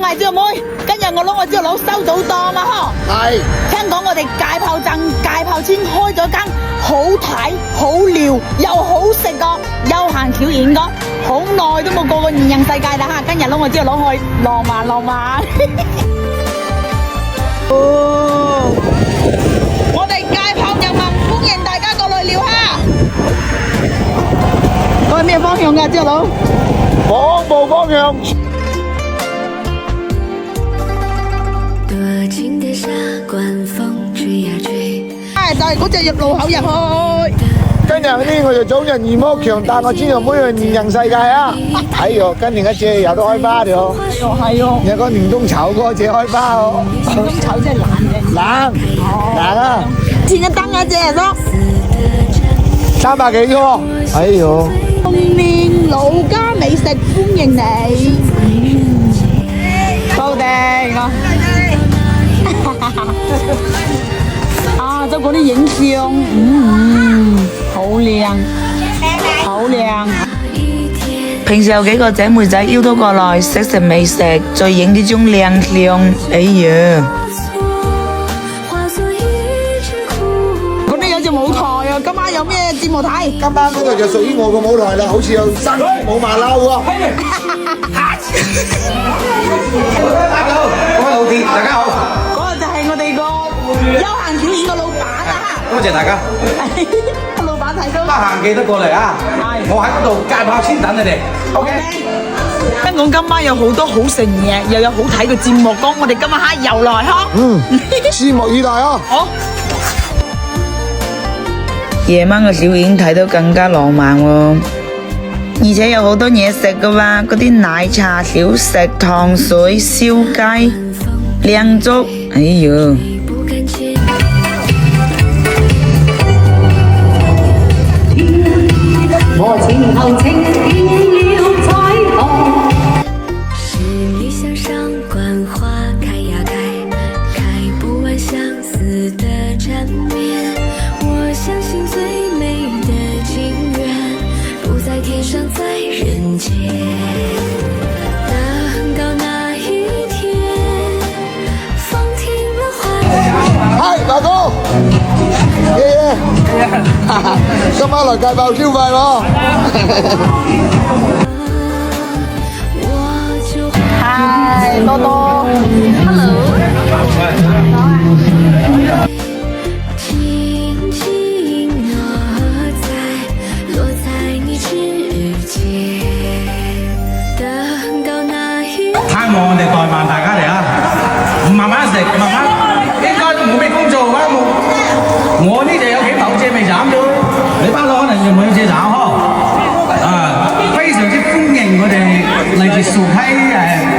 係趙妹，今日我攞我朝佬收到檔嘛呵。係。聽講我哋界炮鎮界炮村開咗間好睇、好撩又好食個休閒小宴個，好耐都冇過過二人世界啦嚇！今日攞我朝佬去浪漫浪漫。哦，我哋界炮人民歡迎大家過來撩蝦。嗰係咩方向㗎，朝佬？廣播方向。多情的傻管風吹呀吹。就係嗰隻入路口入去。今日呢，我就早人二魔強帶我知道妹去二人世界啊！哎呦，今年一隻又都開花咗。係哦。有個年冬炒嗰隻開花哦。年冬炒即係冷嘅。冷啊！前一燈嗰隻咯。300幾啫喎。哎呦！童年老家美食歡迎你。到定咯。啊，就嗰啲影相，好靚，好靚。平時有幾個姐妹仔邀到過來食美食，再影呢種靚相，哎呀！嗰啲有隻舞台啊，今晚有咩節目睇？今晚嗰度就屬於我個舞台啦，好似有生舞馬騮喎。大家好，我係老鐵，大家好。嗰個就係我哋個休閒小宴個老闆啊！多謝大家。老闆睇到。得閒記得過嚟啊！我喺嗰度界炮村等你哋。OK。聽講今晚有好多好食嘢，又有好睇嘅節目，講我哋今晚黑又來呵。拭目以待啊！好。夜晚嘅小宴睇到更加浪漫喎，而且有好多嘢食噶喎，嗰啲奶茶、小食、糖水、燒雞、靚粥，哎呦！我前後情變了彩虹。十里香上觀花開呀開，開不完相思的纏綿。我相信最美的情緣，不在天上，在人間。等到那一天，放停了花。係大哥，今晚來界炮消費喎。嗨，多多。Hello。輕輕落在你指尖，等到那一天。盼望我哋代辦大家嚟啊！慢慢食，慢慢應該都冇咩工做啊！我呢就有幾頭蔗未斬咗，你班佬可能仲冇蔗斬呵。啊，非常之歡迎我哋嚟自蘇溪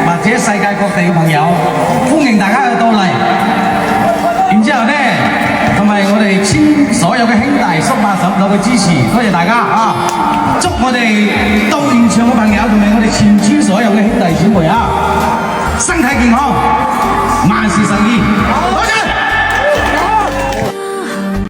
或者世界各地嘅朋友，歡迎大家嘅到嚟。然之後呢，同埋我哋村所有嘅兄弟叔伯嬸佬嘅支持，多謝大家啊！祝我哋到現場